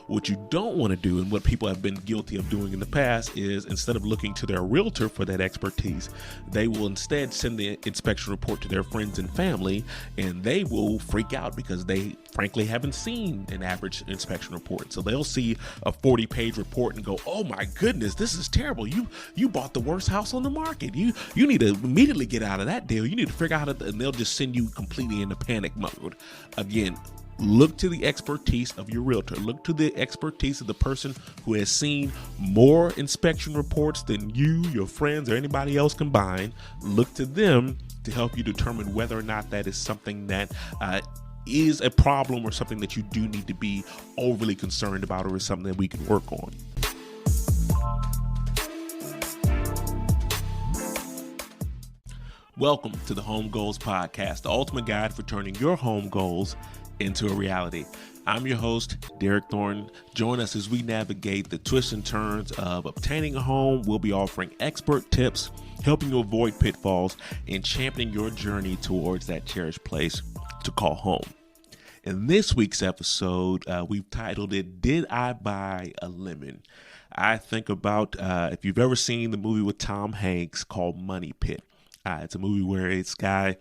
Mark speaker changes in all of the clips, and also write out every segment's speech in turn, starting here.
Speaker 1: What you don't want to do, and what people have been guilty of doing in the past, is instead of looking to their realtor for that expertise, they will instead send the inspection report to their friends and family, and they will freak out because they frankly haven't seen an average inspection report. So they'll see a 40-page report and go, "Oh my goodness, this is terrible. You bought the worst house on the market. You need to immediately get out of that deal. You need to figure out how to," and they'll just send you completely into panic mode. Again, look to the expertise of your realtor. Look to the expertise of the person who has seen more inspection reports than you, your friends, or anybody else combined. Look to them to help you determine whether or not that is something that is a problem or something that you do need to be overly concerned about, or is something that we can work on. Welcome to the Home Goals Podcast, the ultimate guide for turning your home goals into a reality. I'm your host, Derek Thornton. Join us as we navigate the twists and turns of obtaining a home. We'll be offering expert tips, helping you avoid pitfalls, and championing your journey towards that cherished place to call home. In this week's episode, we've titled it, "Did I Buy a Lemon?" I think about if you've ever seen the movie with Tom Hanks called Money Pit. It's a movie where this guy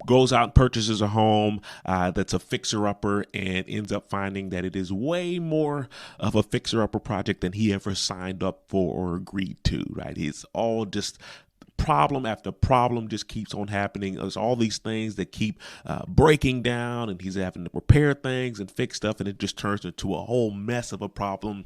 Speaker 1: goes out and purchases a home that's a fixer-upper and ends up finding that it is way more of a fixer-upper project than he ever signed up for or agreed to, right? It's all just problem after problem just keeps on happening. There's all these things that keep breaking down, and he's having to repair things and fix stuff, and it just turns into a whole mess of a problem.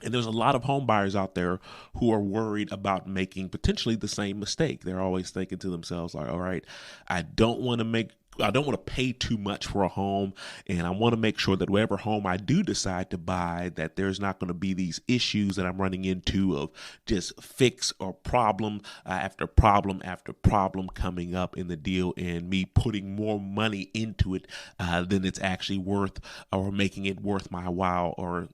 Speaker 1: And there's a lot of home buyers out there who are worried about making potentially the same mistake. They're always thinking to themselves like, all right, I don't want to pay too much for a home, and I want to make sure that whatever home I do decide to buy, that there's not going to be these issues that I'm running into of just fix or problem after problem after problem coming up in the deal, and me putting more money into it than it's actually worth, or making it worth my while, or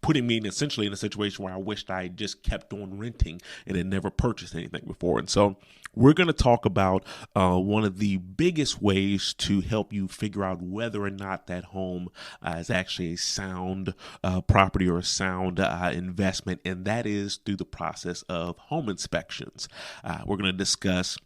Speaker 1: putting me essentially in a situation where I wished I just kept on renting and had never purchased anything before. And so we're going to talk about one of the biggest ways to help you figure out whether or not that home is actually a sound property or a sound investment, and that is through the process of home inspections. We're going to discuss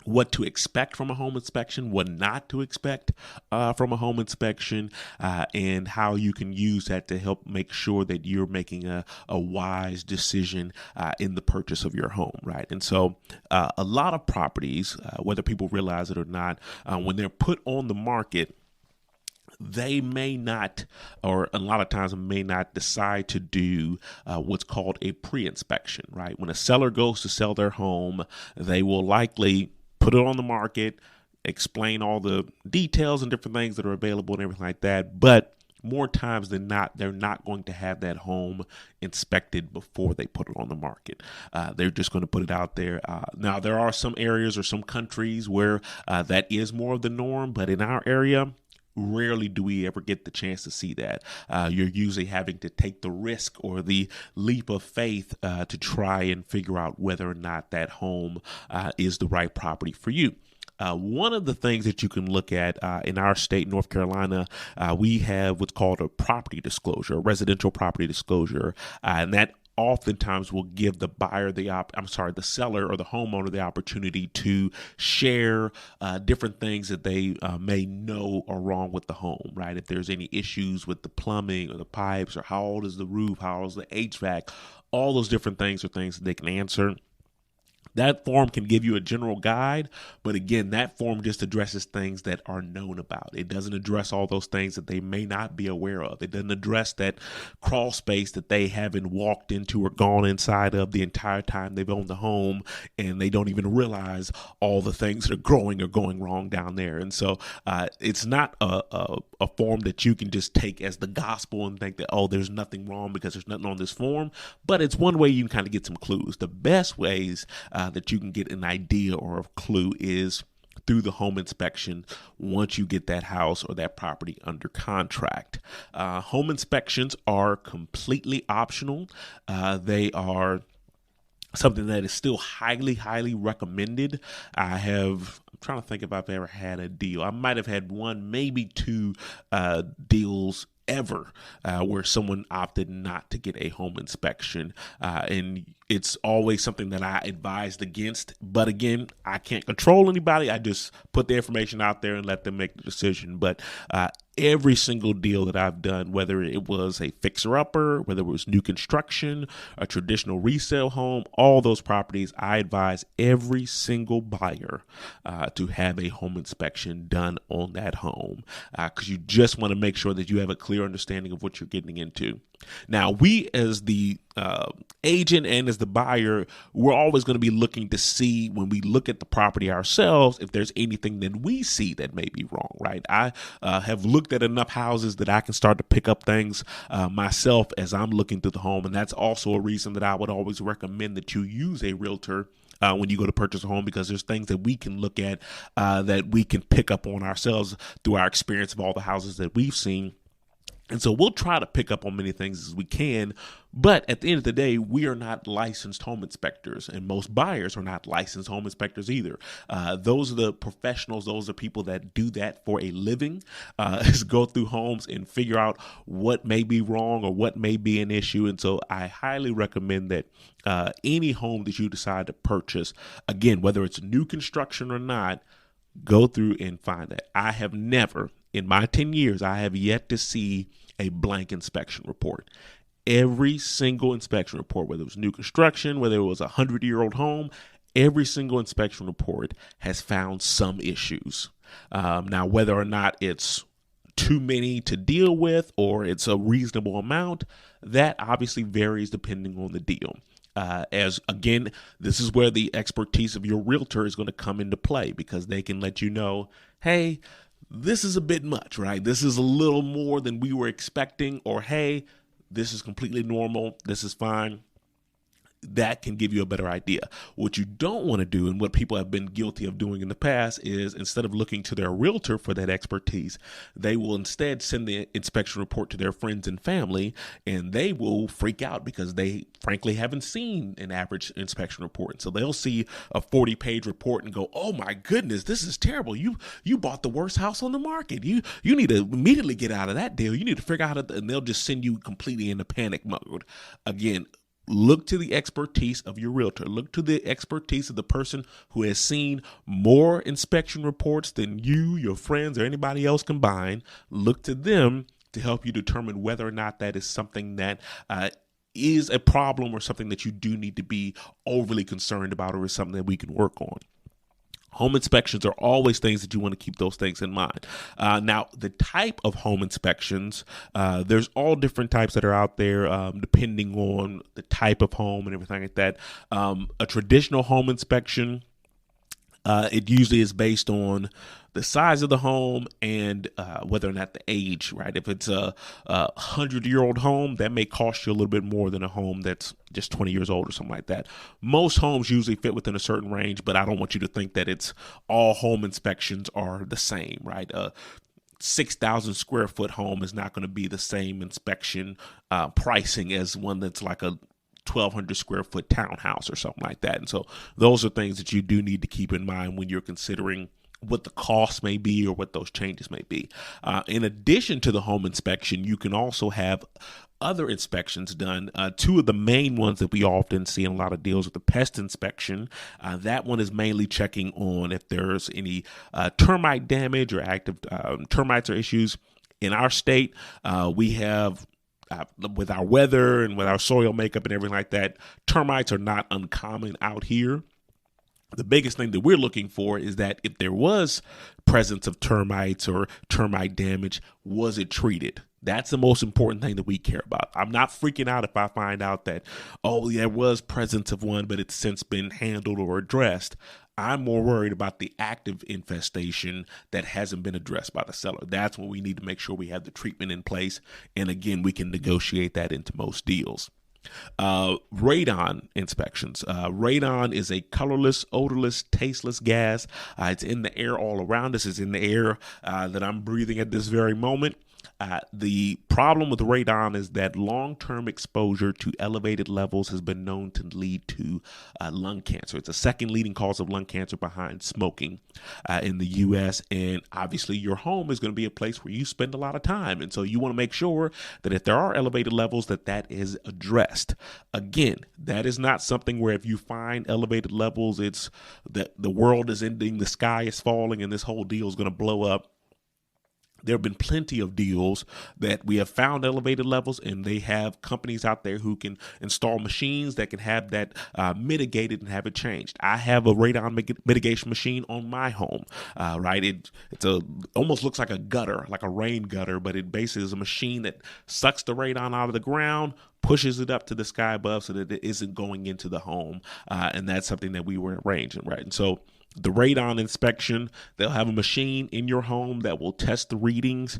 Speaker 1: what to expect from a home inspection, what not to expect from a home inspection, and how you can use that to help make sure that you're making a wise decision in the purchase of your home, right? And so a lot of properties, whether people realize it or not, when they're put on the market, they may not, or a lot of times may not, decide to do what's called a pre-inspection, right? When a seller goes to sell their home, they will likely put it on the market, explain all the details and different things that are available and everything like that. But more times than not, they're not going to have that home inspected before they put it on the market. They're just going to put it out there. Now, there are some areas or some countries where that is more of the norm, but in our area, rarely do we ever get the chance to see that. You're usually having to take the risk or the leap of faith to try and figure out whether or not that home is the right property for you. One of the things that you can look at in our state, North Carolina, we have what's called a property disclosure, a residential property disclosure, and that oftentimes will give the seller or the homeowner the opportunity to share different things that they may know are wrong with the home, right? If there's any issues with the plumbing or the pipes, or how old is the roof, how old is the HVAC, all those different things are things that they can answer. That form can give you a general guide, but again, that form just addresses things that are known about. It doesn't address all those things that they may not be aware of. It doesn't address that crawl space that they haven't walked into or gone inside of the entire time they've owned the home, and they don't even realize all the things that are growing or going wrong down there. And so it's not a form that you can just take as the gospel and think that, oh, there's nothing wrong because there's nothing on this form, but it's one way you can kind of get some clues. The best ways that you can get an idea or a clue is through the home inspection once you get that house or that property under contract. Home inspections are completely optional. They are something that is still highly, highly recommended. I'm trying to think if I've ever had a deal. I might have had one, maybe two deals ever where someone opted not to get a home inspection. And it's always something that I advised against. But again, I can't control anybody. I just put the information out there and let them make the decision. But every single deal that I've done, whether it was a fixer-upper, whether it was new construction, a traditional resale home, all those properties, I advise every single buyer to have a home inspection done on that home, because you just want to make sure that you have a clear understanding of what you're getting into. Now, we as the agent and as the buyer, we're always going to be looking to see, when we look at the property ourselves, if there's anything that we see that may be wrong, right? I have looked at enough houses that I can start to pick up things myself as I'm looking through the home. And that's also a reason that I would always recommend that you use a realtor when you go to purchase a home, because there's things that we can look at that we can pick up on ourselves through our experience of all the houses that we've seen. And so we'll try to pick up on many things as we can, but at the end of the day, we are not licensed home inspectors, and most buyers are not licensed home inspectors either. Those are the professionals. Those are people that do that for a living, is go through homes and figure out what may be wrong or what may be an issue. And so I highly recommend that any home that you decide to purchase, again, whether it's new construction or not, go through and find that. I have never, in my 10 years, I have yet to see a blank inspection report. Every single inspection report, whether it was new construction, whether it was a 100-year-old home, every single inspection report has found some issues. Now, whether or not it's too many to deal with or it's a reasonable amount, that obviously varies depending on the deal. As again, this is where the expertise of your realtor is going to come into play, because they can let you know, hey, this is a bit much, right? This is a little more than we were expecting, or hey, this is completely normal. This is fine. That can give you a better idea. What you don't want to do, and what people have been guilty of doing in the past, is instead of looking to their realtor for that expertise, they will instead send the inspection report to their friends and family, and they will freak out because they frankly haven't seen an average inspection report. So they'll see a 40-page report and go, oh my goodness, this is terrible. You bought the worst house on the market. You need to immediately get out of that deal. You need to figure out, and they'll just send you completely into panic mode. Again, look to the expertise of your realtor. Look to the expertise of the person who has seen more inspection reports than you, your friends, or anybody else combined. Look to them to help you determine whether or not that is something that is a problem, or something that you do need to be overly concerned about, or is something that we can work on. Home inspections are always things that you want to keep those things in mind. Now, the type of home inspections, there's all different types that are out there, depending on the type of home and everything like that. A traditional home inspection, it usually is based on the size of the home and whether or not the age, right? If it's a 100-year-old home, that may cost you a little bit more than a home that's just 20 years old or something like that. Most homes usually fit within a certain range, but I don't want you to think that it's all home inspections are the same, right? 6,000 square foot home is not going to be the same inspection pricing as one that's like a 1,200 square foot townhouse or something like that. And so those are things that you do need to keep in mind when you're considering what the cost may be or what those changes may be. In addition to the home inspection, you can also have other inspections done. Two of the main ones that we often see in a lot of deals with the pest inspection. That one is mainly checking on if there's any termite damage or active termites or issues. In our state, we have with our weather and with our soil makeup and everything like that, termites are not uncommon out here. The biggest thing that we're looking for is that if there was presence of termites or termite damage, was it treated? That's the most important thing that we care about. I'm not freaking out if I find out that, oh, there was presence of one, but it's since been handled or addressed. I'm more worried about the active infestation that hasn't been addressed by the seller. That's when we need to make sure we have the treatment in place. And again, we can negotiate that into most deals. Radon inspections. Radon is a colorless, odorless, tasteless gas. It's in the air all around us. It's in the air that I'm breathing at this very moment. The problem with radon is that long-term exposure to elevated levels has been known to lead to lung cancer. It's the second leading cause of lung cancer behind smoking in the U.S. And obviously your home is going to be a place where you spend a lot of time. And so you want to make sure that if there are elevated levels, that is addressed. Again, that is not something where if you find elevated levels, it's that the world is ending, the sky is falling, and this whole deal is going to blow up. There have been plenty of deals that we have found elevated levels, and they have companies out there who can install machines that can have that mitigated and have it changed. I have a radon mitigation machine on my home, right? It's almost looks like a gutter, like a rain gutter, but it basically is a machine that sucks the radon out of the ground, pushes it up to the sky above so that it isn't going into the home. And that's something that we were arranging, right? And so the radon inspection, they'll have a machine in your home that will test the readings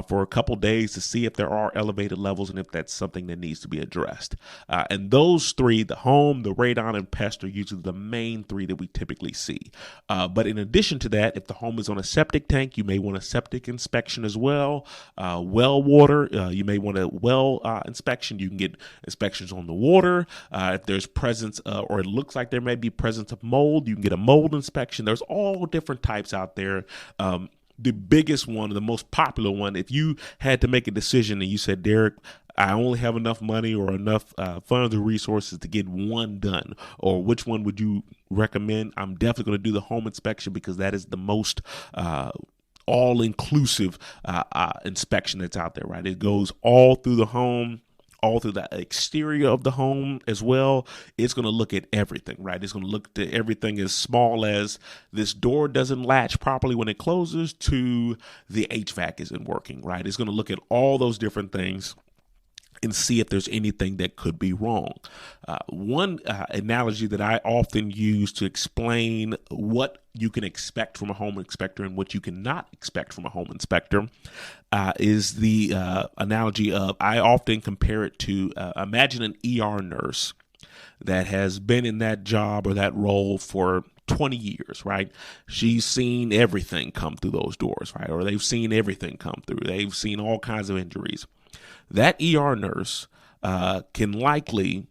Speaker 1: for a couple days to see if there are elevated levels and if that's something that needs to be addressed. And those three, the home, the radon, and pest, are usually the main three that we typically see. But in addition to that, if the home is on a septic tank, you may want a septic inspection as well. Well water, you may want a well inspection. You can get inspections on the water. If there's presence or it looks like there may be presence of mold, you can get a mold inspection. There's all different types out there. The biggest one, the most popular one, if you had to make a decision and you said, Derek, I only have enough money or enough funds or resources to get one done, or which one would you recommend? I'm definitely going to do the home inspection because that is the most all-inclusive inspection that's out there, right? It goes all through the home, all through the exterior of the home as well. It's going to look at everything, right? It's going to look at everything as small as this door doesn't latch properly when it closes to the HVAC isn't working, right? It's going to look at all those different things and see if there's anything that could be wrong. One analogy that I often use to explain what you can expect from a home inspector and what you cannot expect from a home inspector is the analogy of, I often compare it to, imagine an ER nurse that has been in that job or that role for 20 years, right? She's seen everything come through those doors, right? Or they've seen everything come through. They've seen all kinds of injuries. That ER nurse can likely,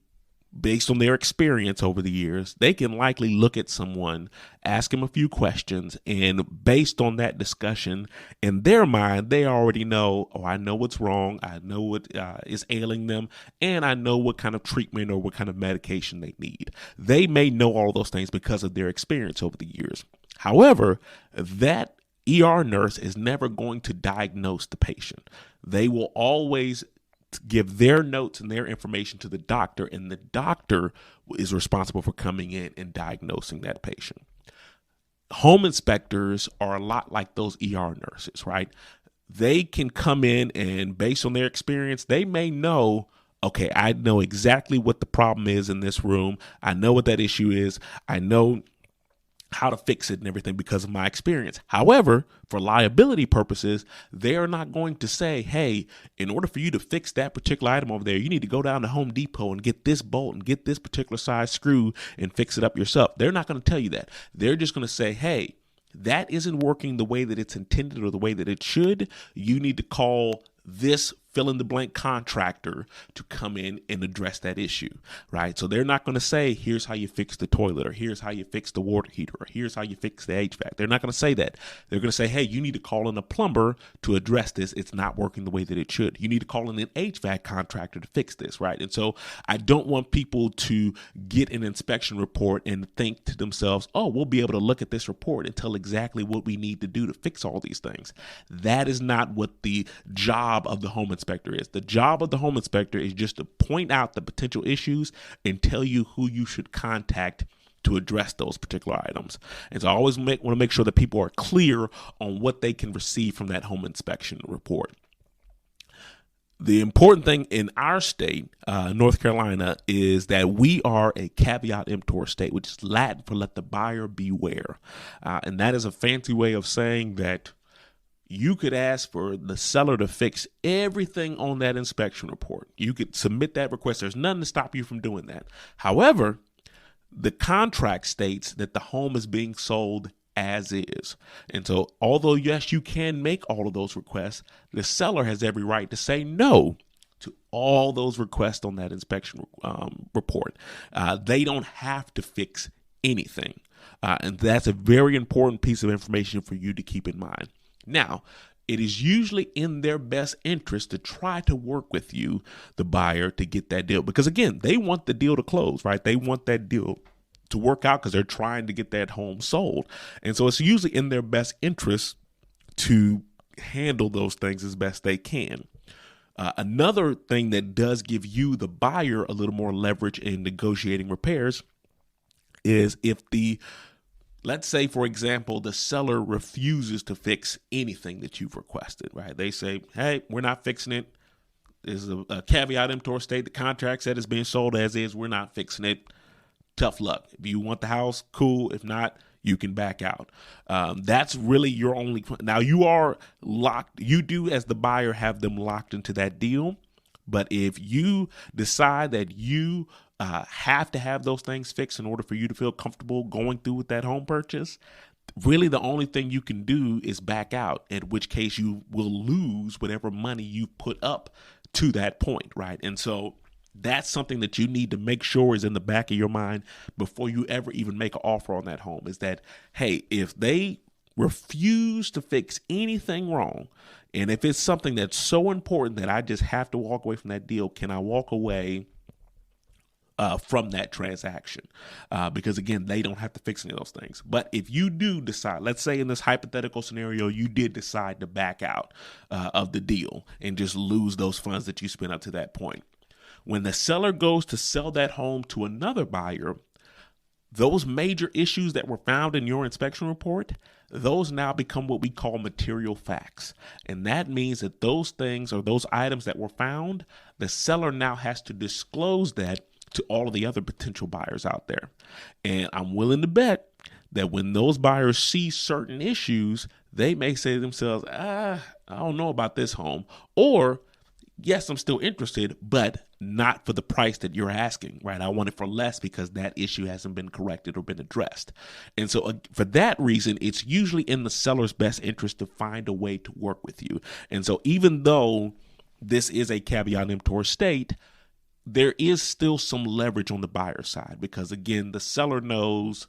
Speaker 1: based on their experience over the years, they can likely look at someone, ask him a few questions, and based on that discussion, in their mind, they already know, oh, I know what's wrong, I know what is ailing them, and I know what kind of treatment or what kind of medication they need. They may know all those things because of their experience over the years. However, that ER nurse is never going to diagnose the patient. They will always give their notes and their information to the doctor, and the doctor is responsible for coming in and diagnosing that patient. Home inspectors are a lot like those ER nurses, right? They can come in and based on their experience, they may know, okay, I know exactly what the problem is in this room. I know what that issue is. I know how to fix it and everything because of my experience. However, for liability purposes, they are not going to say, hey, in order for you to fix that particular item over there, you need to go down to Home Depot and get this bolt and get this particular size screw and fix it up yourself. They're not going to tell you that. They're just going to say, hey, that isn't working the way that it's intended or the way that it should. You need to call this fill in the blank contractor to come in and address that issue, right? So they're not going to say, here's how you fix the toilet, or here's how you fix the water heater, or here's how you fix the HVAC. They're not going to say that. They're going to say, hey, you need to call in a plumber to address this. It's not working the way that it should. You need to call in an HVAC contractor to fix this, right? And so I don't want people to get an inspection report and think to themselves, oh, we'll be able to look at this report and tell exactly what we need to do to fix all these things. That is not what the job of the home inspector is. The job of the home inspector is just to point out the potential issues and tell you who you should contact to address those particular items. And so I always want to make sure that people are clear on what they can receive from that home inspection report. The important thing in our state, North Carolina, is that we are a caveat emptor state, which is Latin for let the buyer beware. And that is a fancy way of saying that you could ask for the seller to fix everything on that inspection report. You could submit that request. There's nothing to stop you from doing that. However, the contract states that the home is being sold as is. And so, although, yes, you can make all of those requests, the seller has every right to say no to all those requests on that inspection report. They don't have to fix anything. And that's a very important piece of information for you to keep in mind. Now, it is usually in their best interest to try to work with you, the buyer, to get that deal. Because again, they want the deal to close, right? They want that deal to work out because they're trying to get that home sold. And so it's usually in their best interest to handle those things as best they can. Another thing that does give you, the buyer, a little more leverage in negotiating repairs is if let's say, for example, the seller refuses to fix anything that you've requested, right? They say, hey, we're not fixing it. There's a caveat emptor state. The contract said it's being sold as is. We're not fixing it. Tough luck. If you want the house, cool. If not, you can back out. That's really your only. Now, you are locked. You do, as the buyer, have them locked into that deal. But if you decide that you have to have those things fixed in order for you to feel comfortable going through with that home purchase, really the only thing you can do is back out, in which case you will lose whatever money you put up to that point, right? And so that's something that you need to make sure is in the back of your mind before you ever even make an offer on that home, is that, hey, if they refuse to fix anything wrong, and if it's something that's so important that I just have to walk away from that deal, can I walk away from that transaction? Because again, they don't have to fix any of those things. But if you do decide, let's say in this hypothetical scenario, you did decide to back out of the deal and just lose those funds that you spent up to that point. When the seller goes to sell that home to another buyer, those major issues that were found in your inspection report, those now become what we call material facts. And that means that those things, or those items that were found, the seller now has to disclose that to all of the other potential buyers out there. And I'm willing to bet that when those buyers see certain issues, they may say to themselves, I don't know about this home. Or, yes, I'm still interested, but not for the price that you're asking, right? I want it for less because that issue hasn't been corrected or been addressed. And so for that reason, it's usually in the seller's best interest to find a way to work with you. And so even though this is a caveat emptor state, there is still some leverage on the buyer side, because again, the seller knows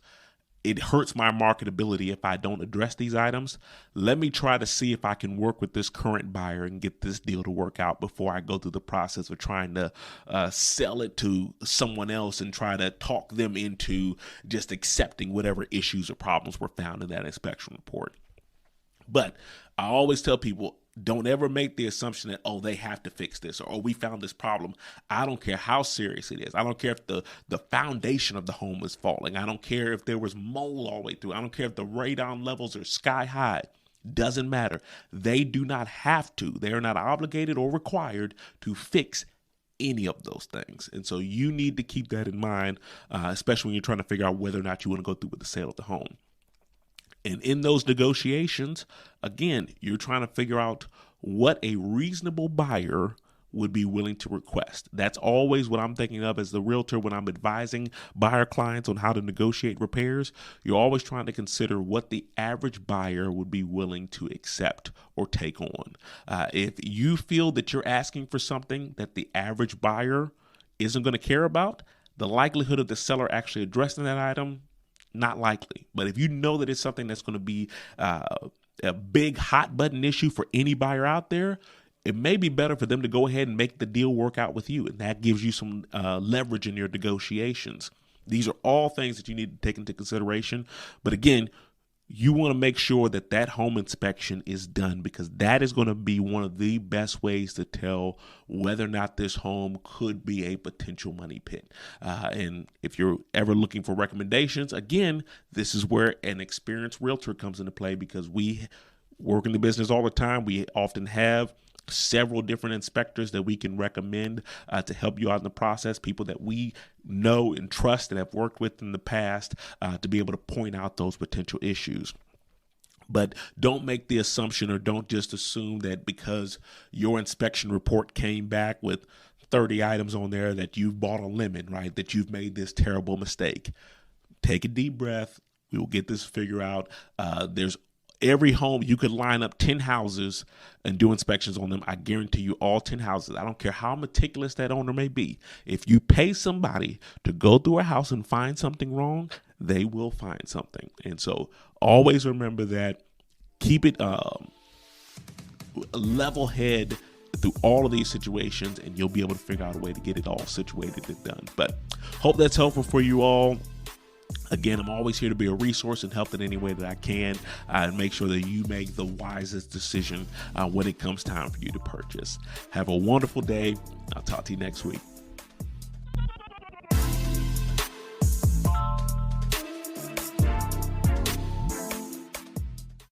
Speaker 1: it hurts my marketability if I don't address these items. Let me try to see if I can work with this current buyer and get this deal to work out before I go through the process of trying to sell it to someone else and try to talk them into just accepting whatever issues or problems were found in that inspection report. But I always tell people, don't ever make the assumption that, oh, they have to fix this, or, oh, we found this problem. I don't care how serious it is. I don't care if the foundation of the home is falling. I don't care if there was mold all the way through. I don't care if the radon levels are sky high. Doesn't matter. They do not have to. They are not obligated or required to fix any of those things. And so you need to keep that in mind, especially when you're trying to figure out whether or not you want to go through with the sale of the home. And in those negotiations, again, you're trying to figure out what a reasonable buyer would be willing to request. That's always what I'm thinking of as the realtor when I'm advising buyer clients on how to negotiate repairs. You're always trying to consider what the average buyer would be willing to accept or take on. If you feel that you're asking for something that the average buyer isn't going to care about, the likelihood of the seller actually addressing that item, not likely. But if you know that it's something that's going to be a big hot button issue for any buyer out there, it may be better for them to go ahead and make the deal work out with you. And that gives you some leverage in your negotiations. These are all things that you need to take into consideration. But again, you want to make sure that that home inspection is done, because that is going to be one of the best ways to tell whether or not this home could be a potential money pit. And if you're ever looking for recommendations, again, this is where an experienced realtor comes into play, because we work in the business all the time. We often have several different inspectors that we can recommend to help you out in the process, people that we know and trust and have worked with in the past to be able to point out those potential issues. But don't make the assumption, or don't just assume that because your inspection report came back with 30 items on there that you've bought a lemon, right? That you've made this terrible mistake. Take a deep breath. We will get this figured out. There's every home, you could line up 10 houses and do inspections on them. I guarantee you all 10 houses. I don't care how meticulous that owner may be. If you pay somebody to go through a house and find something wrong, they will find something. And so always remember that. Keep it level head through all of these situations, and you'll be able to figure out a way to get it all situated and done. But hope that's helpful for you all. Again, I'm always here to be a resource and help in any way that I can, and make sure that you make the wisest decision when it comes time for you to purchase. Have a wonderful day. I'll talk to you next week.